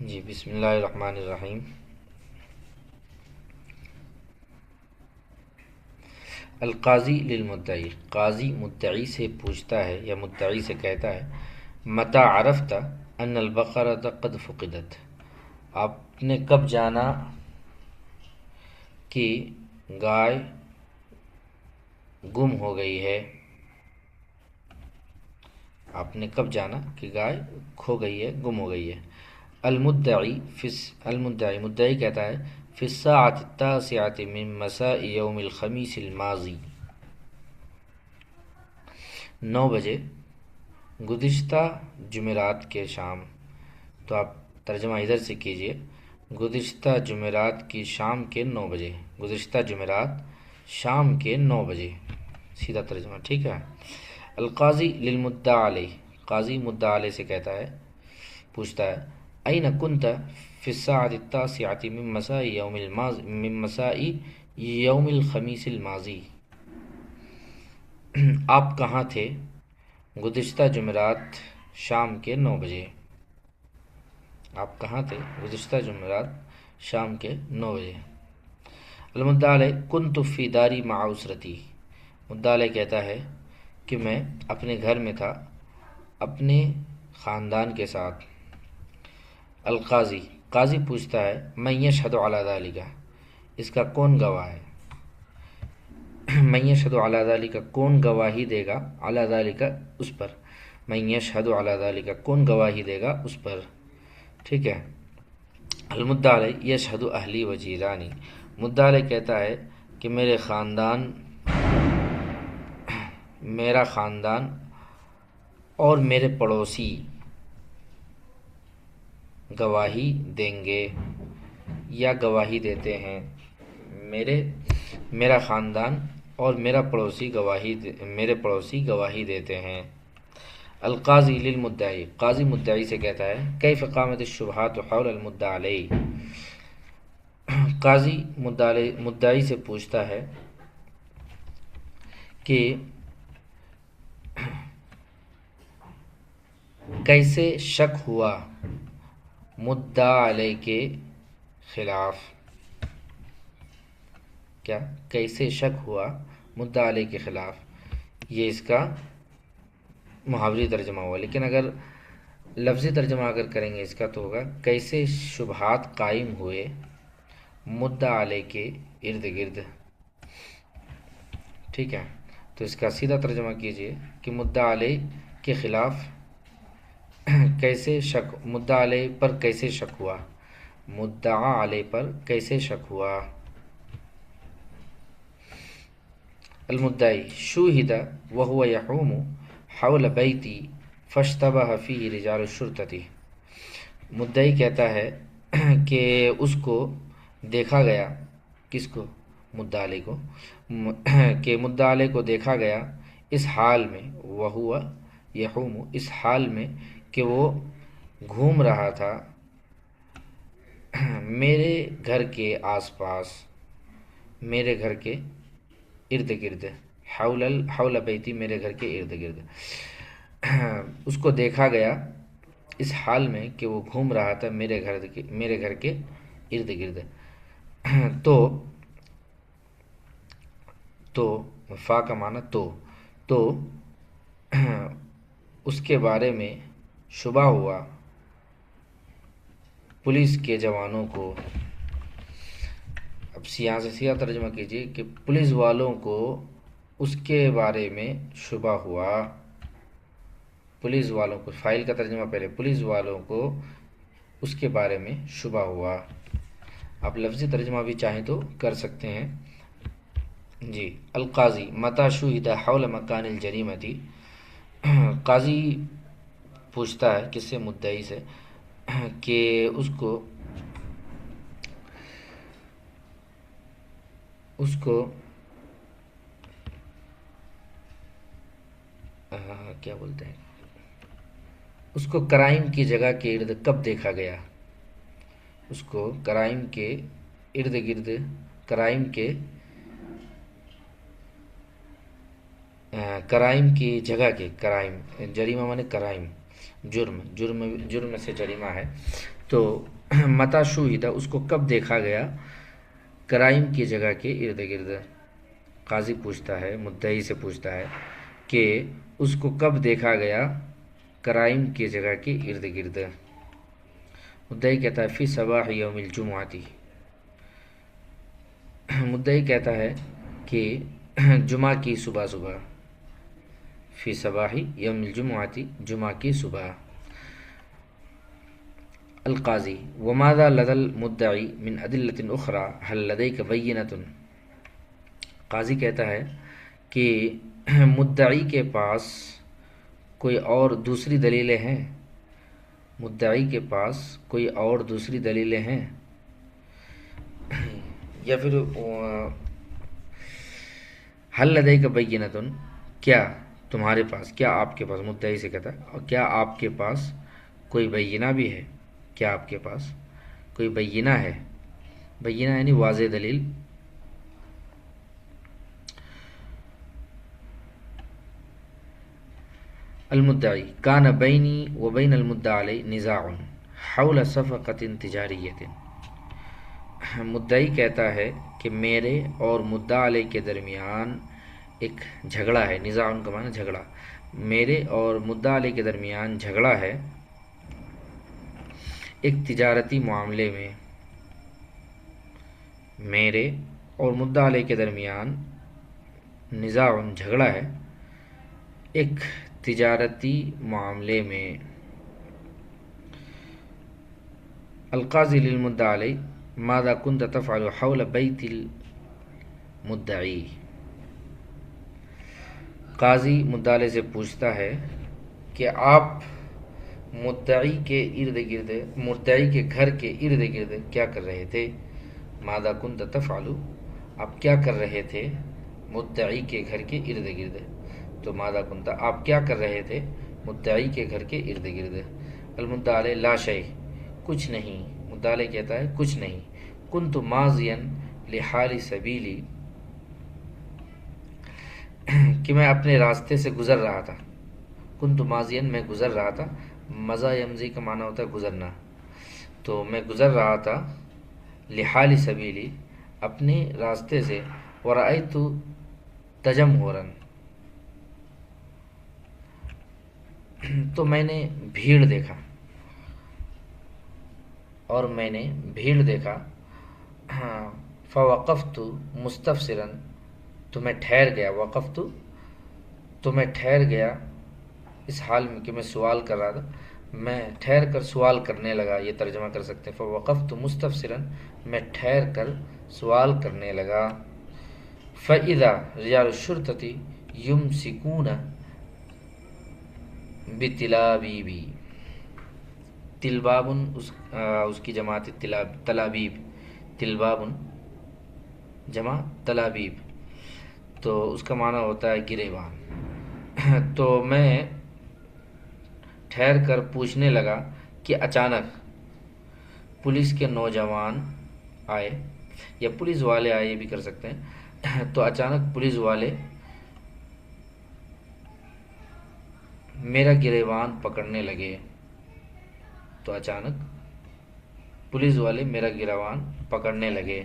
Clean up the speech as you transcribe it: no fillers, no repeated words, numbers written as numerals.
جی بسم اللہ الرحمن الرحیم۔ القاضی للمدعی، قاضی مدعی سے پوچھتا ہے یا مدعی سے کہتا ہے، متى عرفت ان البقرة قد فقدت، آپ نے کب جانا کہ گائے گم ہو گئی ہے؟ آپ نے کب جانا کہ گائے کھو گئی ہے، گم ہو گئی ہے؟ المدعی مدعی کہتا ہے، فی الساعة التاسعة من مساء یوم الخمیس الماضی، 9 بجے گزشتہ جمعرات کے شام۔ تو آپ ترجمہ ادھر سے کیجئے، گزشتہ جمعرات کی شام کے 9 بجے، گزشتہ جمعرات شام کے 9 بجے، سیدھا ترجمہ، ٹھیک ہے۔ القاضی للمدعی علیہ، قاضی مدعی علیہ سے کہتا ہے، پوچھتا ہے، این کنت فی الساعة التاسعة من مساء یوم الخمیس الماضی، آپ کہاں تھے گزشتہ جمعرات شام کے 9 بجے؟ آپ کہاں تھے گزشتہ جمعرات شام کے 9 بجے؟ المدعی علیہ، کنت فی داری مع اسرتی، مدعی علیہ کہتا ہے کہ میں اپنے گھر میں تھا اپنے خاندان کے ساتھ۔ القاضی، قاضی پوچھتا ہے، من یشہد علی ذلک، اس کا کون گواہ ہے؟ من یشہد علی ذلک، کون گواہی دے گا، علی ذلک، اس پر، من یشہد علی ذلک، کون گواہی دے گا اس پر، ٹھیک ہے۔ المدعی علیہ، یشہد اہلی و جیرانی، مدعی علیہ کہتا ہے کہ میرا خاندان اور میرے پڑوسی گواہی دیں گے یا گواہی دیتے ہیں، میرا خاندان اور میرے پڑوسی گواہی دیتے ہیں۔ القاضی للمدعی، قاضی مدعی سے کہتا ہے، کیف قامت الشبہات حول المدعی علیہ، قاضی مدعی سے پوچھتا ہے کہ کیسے شک ہوا مدعی علیہ کے خلاف، کیا کیسے شک ہوا مدعی علیہ کے خلاف، یہ اس کا محاوری ترجمہ ہوا، لیکن اگر لفظی ترجمہ اگر کریں گے اس کا تو ہوگا، کیسے شبہات قائم ہوئے مدعی علیہ کے ارد گرد، ٹھیک ہے۔ تو اس کا سیدھا ترجمہ کیجئے کہ مدعی علیہ کے خلاف کیسے شک، مدعی علیہ پر کیسے شک ہوا، مدعی علیہ پر کیسے شک ہوا۔ المدعی، شوہد وہو یحوم حول بیتی فاشتبہ فیہ رجال الشرطۃ، مدعی کہتا ہے کہ اس کو دیکھا گیا، کس کو، مدعی علیہ کو، کہ مدعی علیہ کو دیکھا گیا اس حال میں، وہو یحوم، اس حال میں کہ وہ گھوم رہا تھا میرے گھر کے آس پاس، میرے گھر کے ارد گرد، حول بیتی، میرے گھر کے ارد گرد، اس کو دیکھا گیا اس حال میں کہ وہ گھوم رہا تھا میرے گھر کے ارد گرد۔ تو فا کا معنی تو اس کے بارے میں شبہ ہوا پولیس کے جوانوں کو، اب یہاں سے سیدھا ترجمہ کیجئے کہ پولیس والوں کو اس کے بارے میں شبہ ہوا، پولیس والوں کو، فاعل کا ترجمہ پہلے، پولیس والوں کو اس کے بارے میں شبہ ہوا۔ آپ لفظی ترجمہ بھی چاہیں تو کر سکتے ہیں۔ جی، القاضی، متی شوہد حول مکان الجریمۃ، قاضی پوچھتا ہے کس سے، مدعی سے، کہ اس کو کیا بولتے ہیں، اس کو کرائم کی جگہ کے ارد کب دیکھا گیا، اس کو کرائم کے ارد گرد، کرائم کی جگہ کے، کرائم، جریمہ مانے کرائم، جرم سے جریمہ ہے، تو متا شوہدہ اس کو کب دیکھا گیا کرائم کی جگہ کے ارد گرد. قاضی پوچھتا ہے، مدعی سے پوچھتا ہے کہ اس کو کب دیکھا گیا کرائم کی جگہ کے ارد گرد. مدعی کہتا ہے فی صباح یوم الجمعہ. مدعی کہتا ہے کہ جمعہ کی صبح صبح. فی صباح یوم الجمعہ، جمعہ کی صبح. القاضی وماذا لدى المدعی من ادلۃ اخرى هل لديك بینۃ. قاضی کہتا ہے کہ مدعی کے پاس کوئی اور دوسری دلیلیں ہیں. مدعی کے پاس کوئی اور دوسری دلیلیں ہیں، یا پھر حل لدیک بینۃ، کیا تمہارے پاس، کیا آپ کے پاس، مدعی سے کہتا ہے، اور کیا آپ کے پاس کوئی بینہ بھی ہے، کیا آپ کے پاس کوئی بینہ ہے. بینہ یعنی واضح دلیل. المدعی کان بینی و بین المدعی علیہ نزاع حول صفقۃ تجاریۃ. مدعی کہتا ہے کہ میرے اور مدعا علیہ کے درمیان ایک جھگڑا ہے. نزاع کا معنی جھگڑا. میرے اور مدعا علیہ کے درمیان جھگڑا ہے ایک تجارتی معاملے میں. میرے اور مدعا علیہ کے درمیان نزاع جھگڑا ہے ایک تجارتی معاملے میں. القاضی للمدعی علیہ ماذا كنت تفعل حول بیت المدعی. قاضی مدعی علیہ سے پوچھتا ہے کہ آپ مدعی کے ارد گرد، مدعی کے گھر کے ارد گرد کیا کر رہے تھے. ماذا كنت تفعل، آپ کیا کر رہے تھے مدعی کے گھر کے ارد گرد. تو ماذا كنت، آپ کیا کر رہے تھے مدعی کے گھر کے ارد گرد. المدعی علیہ لا شیء، کچھ نہیں. مدعی علیہ کہتا ہے کچھ نہیں. كنت ماضیا لحال سبیلی، کہ میں اپنے راستے سے گزر رہا تھا. كنت ماضیا، میں گزر رہا تھا. مضى یمضی کا معنی ہوتا ہے گزرنا. تو میں گزر رہا تھا لحال سبیلی، اپنے راستے سے. ورأیت تجمہرا، تو میں نے بھیڑ دیکھا، اور میں نے بھیڑ دیکھا. فوقفت مستفسرا، تو میں ٹھہر گیا. وقفت، تو میں ٹھہر گیا اس حال میں کہ میں سوال کر رہا تھا. میں ٹھہر کر سوال کرنے لگا، یہ ترجمہ کر سکتے ہیں. فوقفت مستفسرا، میں ٹھہر کر سوال کرنے لگا. فإذا رجال الشرطة يمسكون بتلابیب. تلباب اس کی جماعت تلابیب. تلباب جمع تلابیب، تو اس کا معنی ہوتا ہے گریبان. تو میں ٹھہر کر پوچھنے لگا کہ اچانک پولیس کے نوجوان آئے، یا پولیس والے آئے، یہ بھی کر سکتے ہیں. تو اچانک پولیس والے میرا گریبان پکڑنے لگے. تو اچانک پولیس والے میرا گریبان پکڑنے لگے.